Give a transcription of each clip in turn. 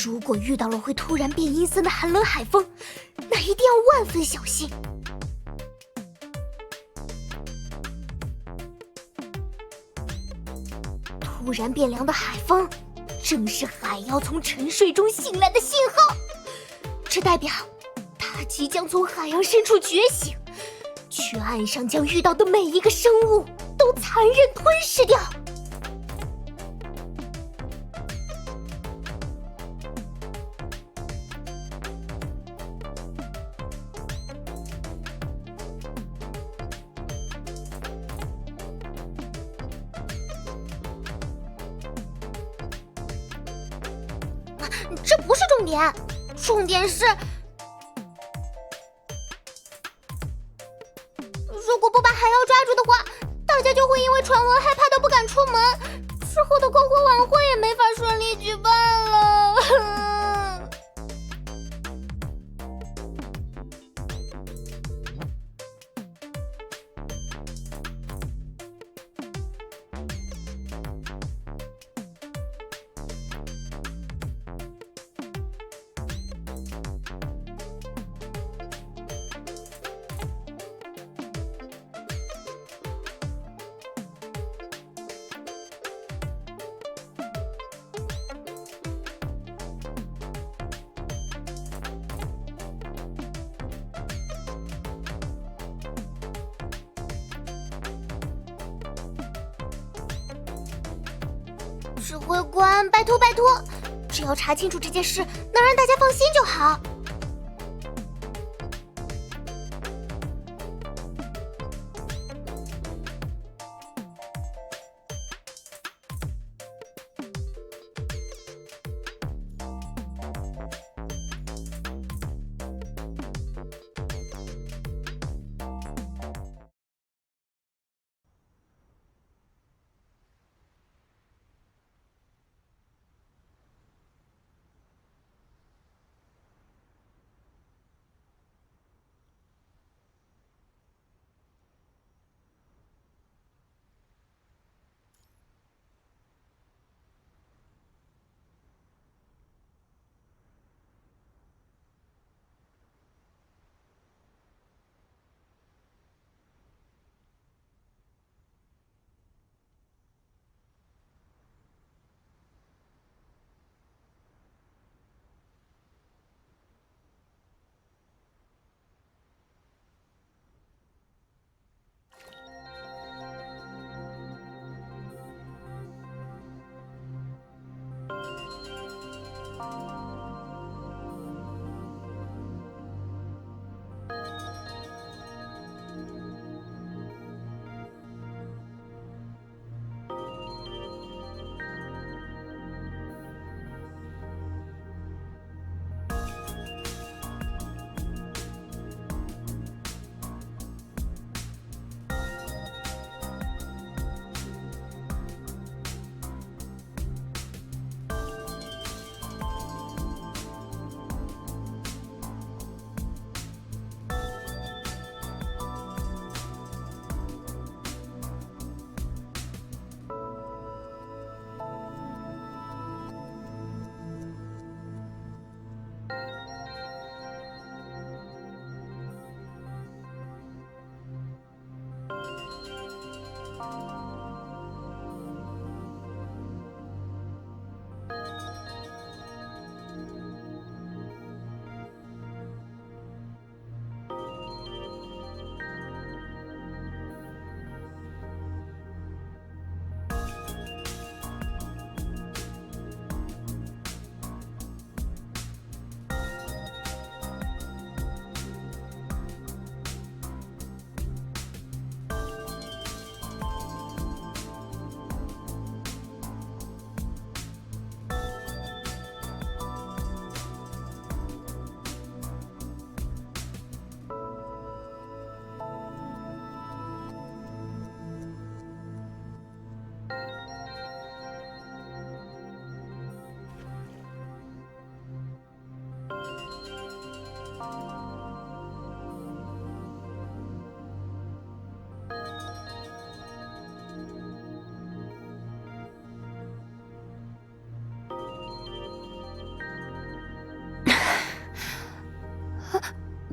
如果遇到了会突然变阴森的寒冷海风，那一定要万分小心。突然变凉的海风，正是海妖从沉睡中醒来的信号。这代表它即将从海洋深处觉醒，去岸上将遇到的每一个生物都残忍吞噬掉。这不是重点，重点是，如果不把海妖抓住的话，大家就会因为传闻害怕到不敢出门，之后的篝火晚会也没法顺利举办了。指挥官，拜托拜托，只要查清楚这件事，能让大家放心就好。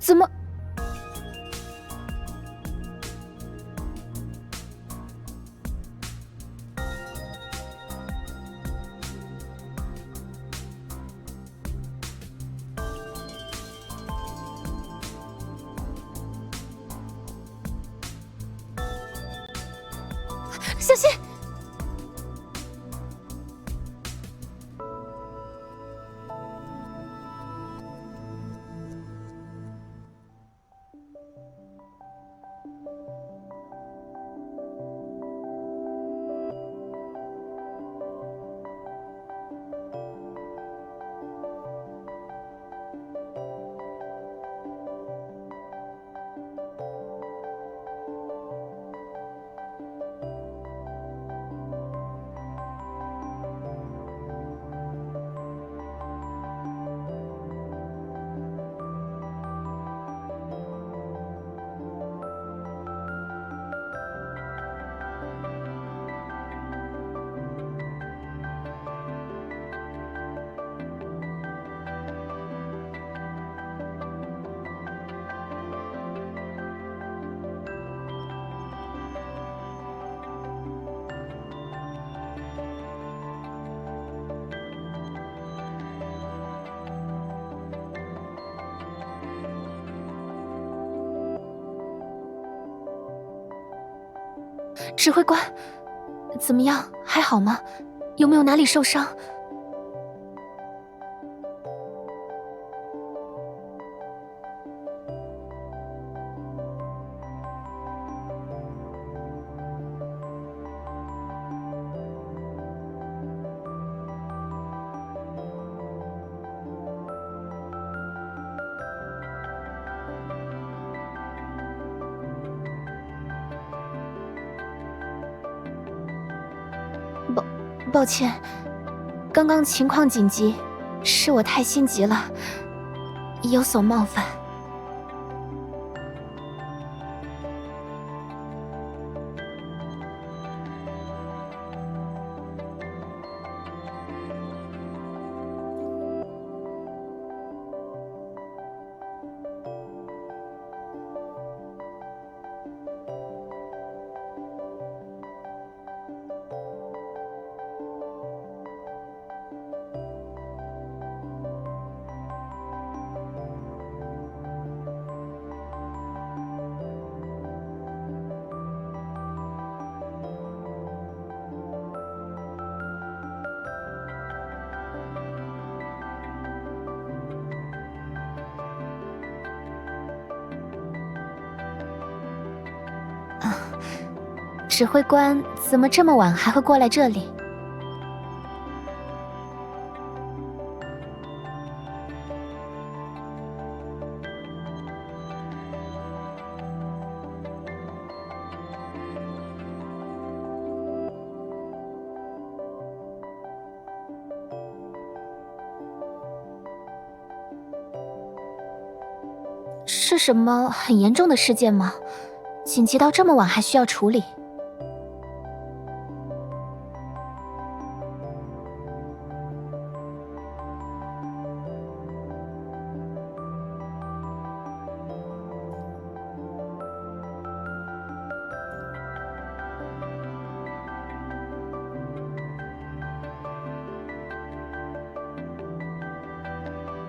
怎么？小心！指挥官，怎么样？还好吗？有没有哪里受伤？抱歉，刚刚情况紧急，是我太心急了，有所冒犯。指挥官怎么这么晚还会过来这里？是什么很严重的事件吗？紧急到这么晚还需要处理？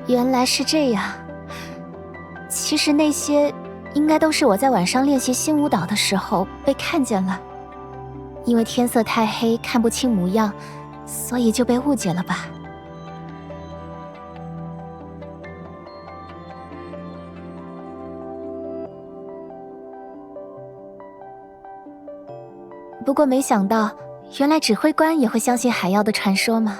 原来是这样。其实那些应该都是我在晚上练习新舞蹈的时候被看见了，因为天色太黑看不清模样，所以就被误解了吧。不过没想到，原来指挥官也会相信海妖的传说吗？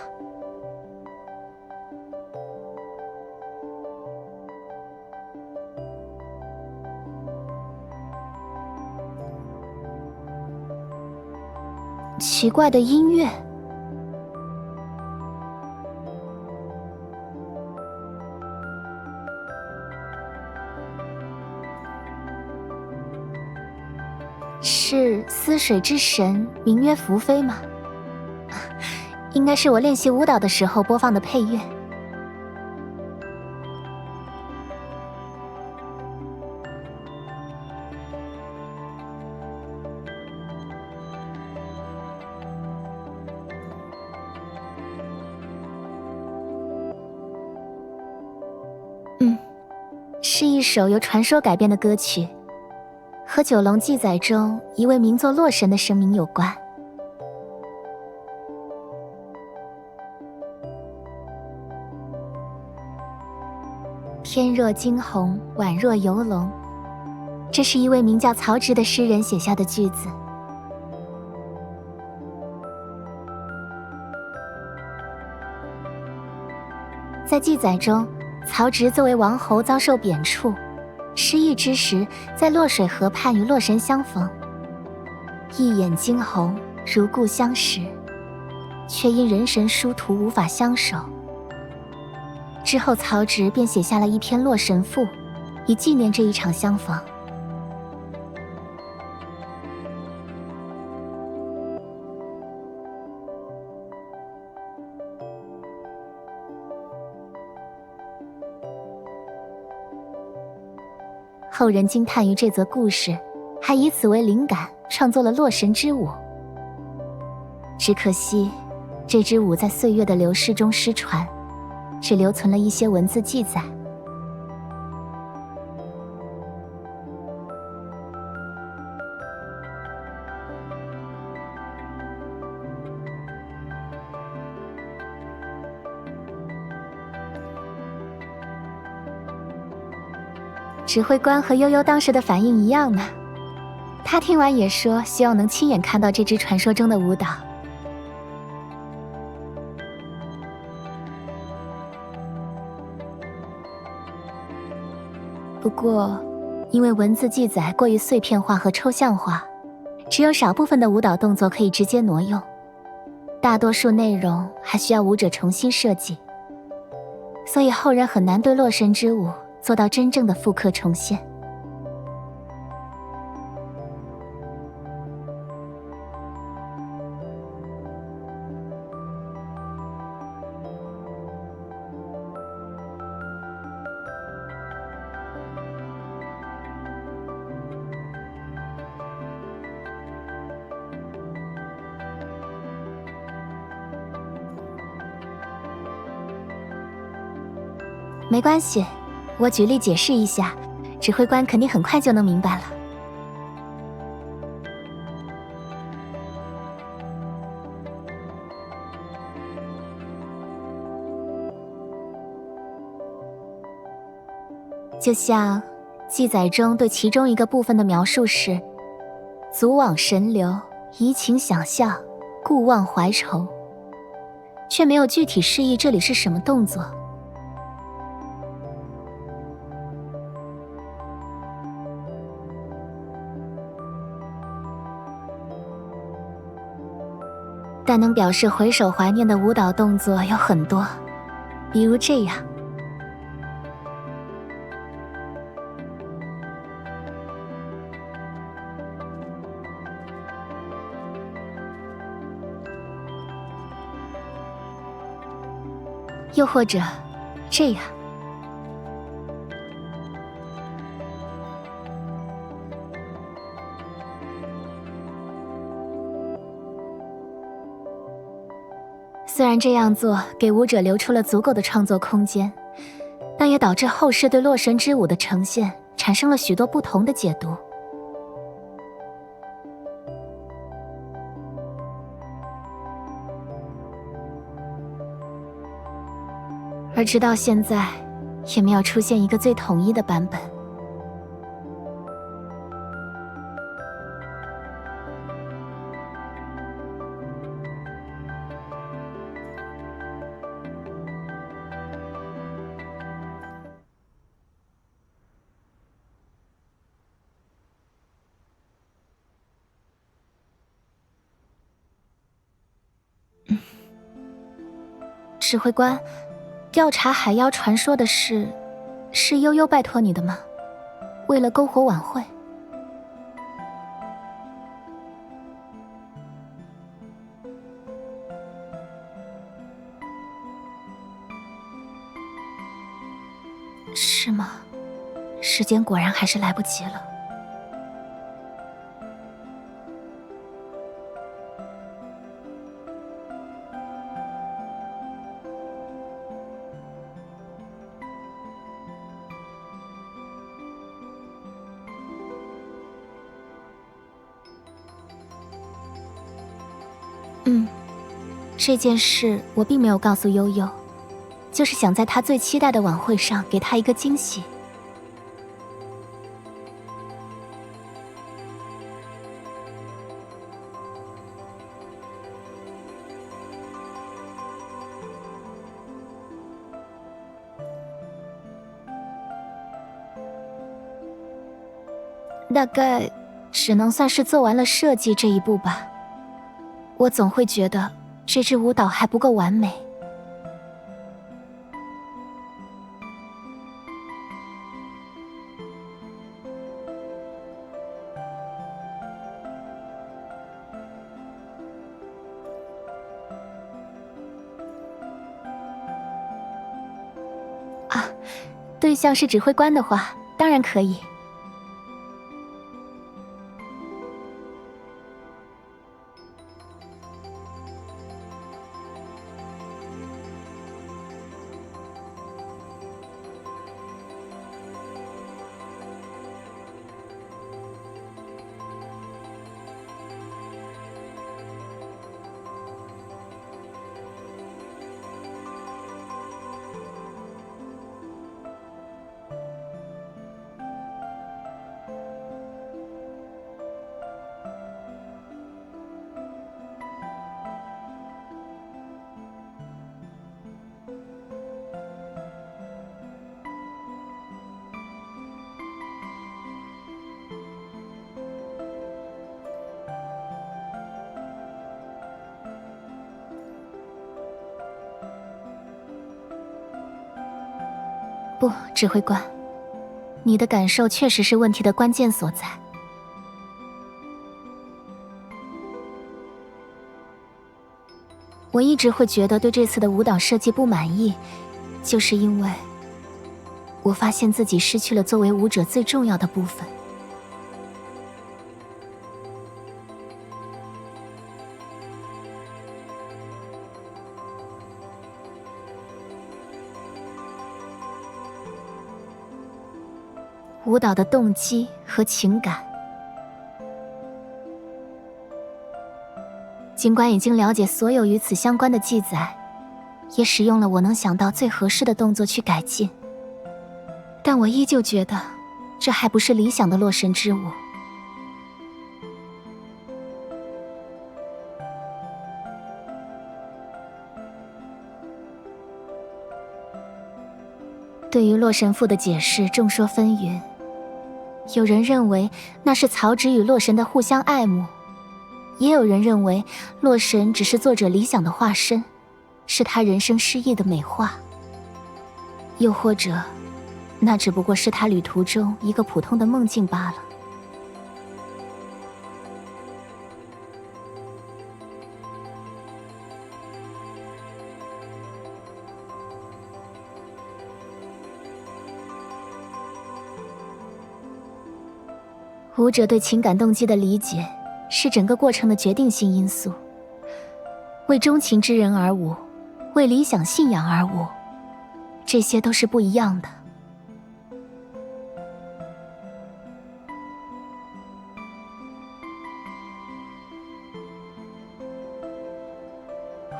奇怪的音乐，是思水之神名曰福妃吗？应该是我练习舞蹈的时候播放的配乐。是一首由传说改编的歌曲，和九龙记载中一位名作洛神的声名有关。天若惊鸿，宛若游龙，这是一位名叫曹植的诗人写下的句子。在记载中，曹植作为王侯遭受贬黜，失意之时，在洛水河畔与洛神相逢，一眼惊鸿，如故相识，却因人神殊途无法相守。之后曹植便写下了一篇《洛神赋》，以纪念这一场相逢。后人惊叹于这则故事，还以此为灵感创作了《洛神之舞》。只可惜，这支舞在岁月的流逝中失传，只留存了一些文字记载。指挥官和悠悠当时的反应一样呢，他听完也说希望能亲眼看到这支传说中的舞蹈。不过，因为文字记载过于碎片化和抽象化，只有少部分的舞蹈动作可以直接挪用，大多数内容还需要舞者重新设计，所以后人很难对洛神之舞做到真正的复刻重现。没关系，我举例解释一下，指挥官肯定很快就能明白了。就像记载中对其中一个部分的描述是：足往神流，移情想象，故忘怀愁，却没有具体示意这里是什么动作。但能表示回首怀念的舞蹈动作有很多，比如这样。又或者这样。虽然这样做给舞者留出了足够的创作空间，但也导致后世对洛神之舞的呈现产生了许多不同的解读。而直到现在，也没有出现一个最统一的版本。指挥官，调查海妖传说的事，是悠悠拜托你的吗？为了篝火晚会。是吗？时间果然还是来不及了。这件事我并没有告诉悠悠，就是想在她最期待的晚会上给她一个惊喜。大概只能算是做完了设计这一步吧。我总会觉得这支舞蹈还不够完美。啊，对象是指挥官的话，当然可以。不，指挥官，你的感受确实是问题的关键所在。我一直会觉得对这次的舞蹈设计不满意，就是因为我发现自己失去了作为舞者最重要的部分。舞蹈的动机和情感。尽管已经了解所有与此相关的记载，也使用了我能想到最合适的动作去改进，但我依旧觉得这还不是理想的洛神之舞。对于洛神赋的解释众说纷纭，有人认为那是曹植与洛神的互相爱慕，也有人认为洛神只是作者理想的化身，是他人生诗意的美化，又或者那只不过是他旅途中一个普通的梦境罢了。舞者对情感动机的理解是整个过程的决定性因素。为钟情之人而舞，为理想信仰而舞，这些都是不一样的。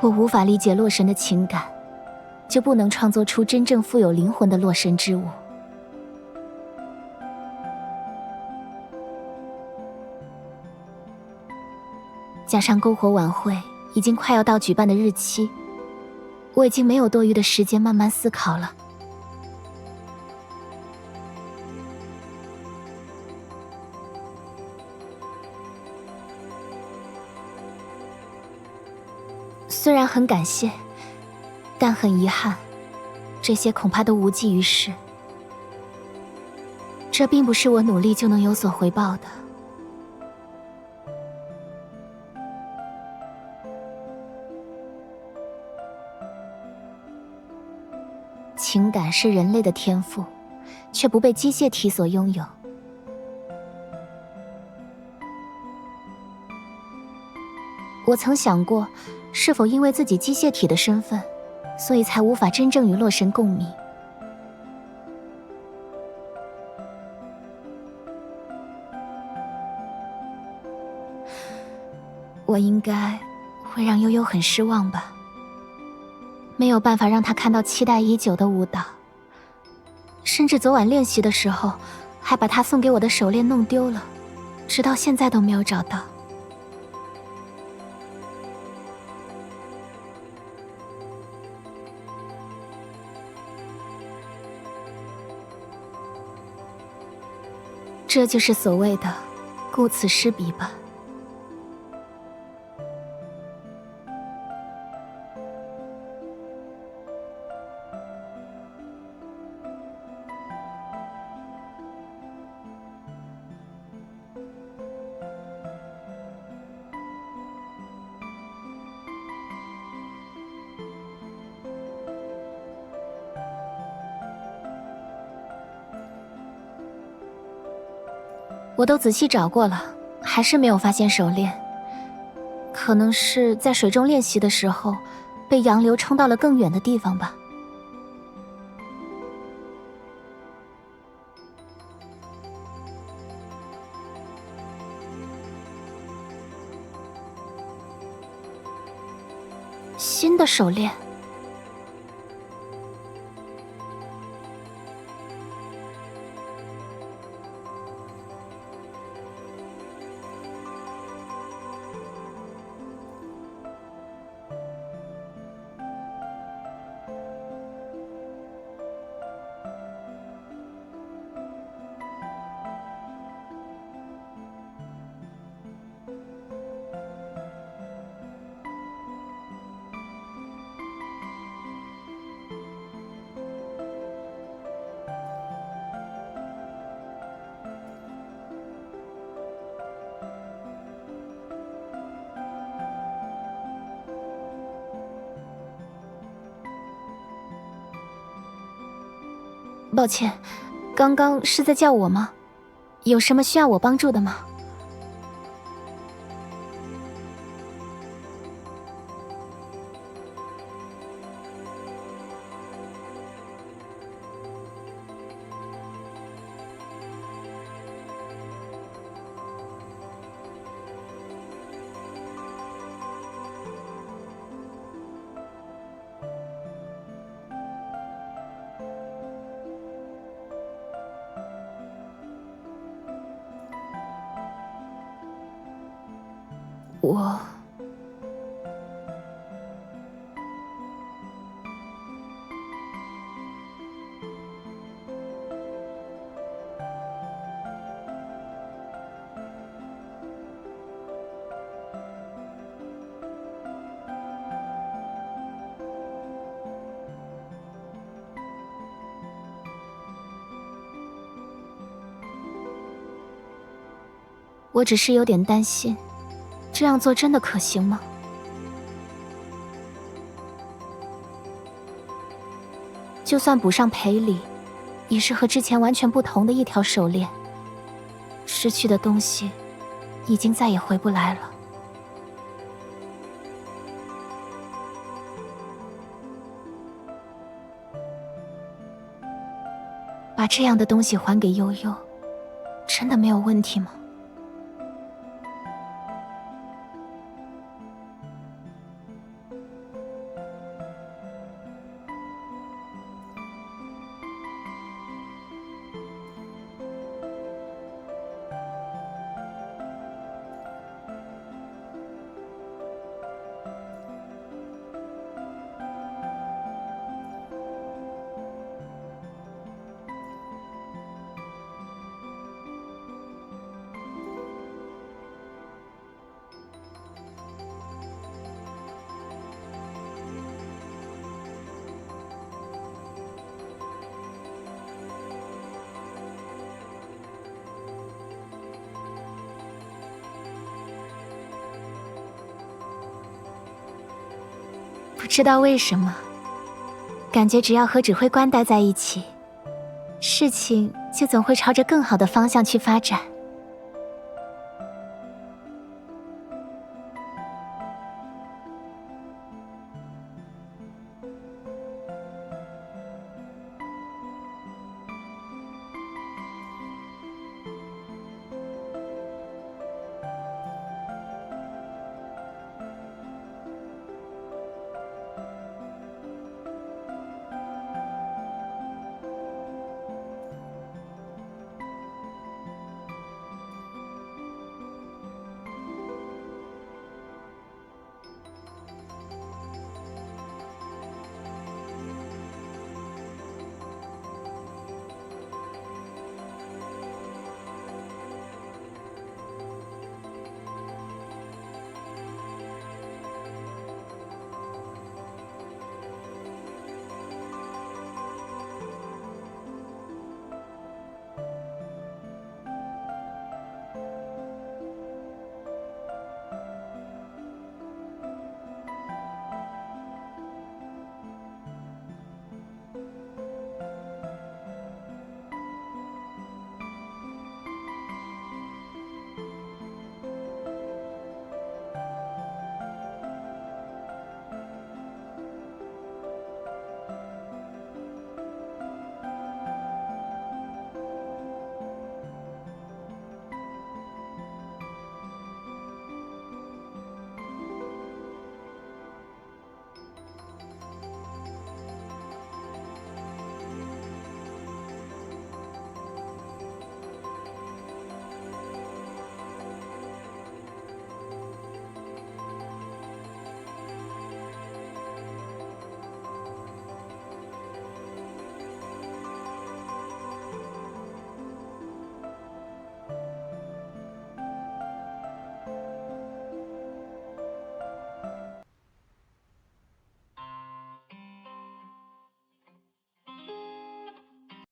我无法理解洛神的情感，就不能创作出真正富有灵魂的洛神之舞。加上篝火晚会已经快要到举办的日期，我已经没有多余的时间慢慢思考了。虽然很感谢，但很遗憾，这些恐怕都无济于事。这并不是我努力就能有所回报的。情感是人类的天赋，却不被机械体所拥有。我曾想过，是否因为自己机械体的身份，所以才无法真正与洛神共鸣。我应该会让悠悠很失望吧。没有办法让她看到期待已久的舞蹈，甚至昨晚练习的时候，还把她送给我的手链弄丢了，直到现在都没有找到。这就是所谓的顾此失彼吧。我都仔细找过了，还是没有发现手链。可能是在水中练习的时候，被洋流冲到了更远的地方吧。新的手链。抱歉，刚刚是在叫我吗？有什么需要我帮助的吗？我只是有点担心，这样做真的可行吗？就算补上赔礼，也是和之前完全不同的一条手链。失去的东西，已经再也回不来了。把这样的东西还给悠悠，真的没有问题吗？不知道为什么，感觉只要和指挥官待在一起，事情就总会朝着更好的方向去发展。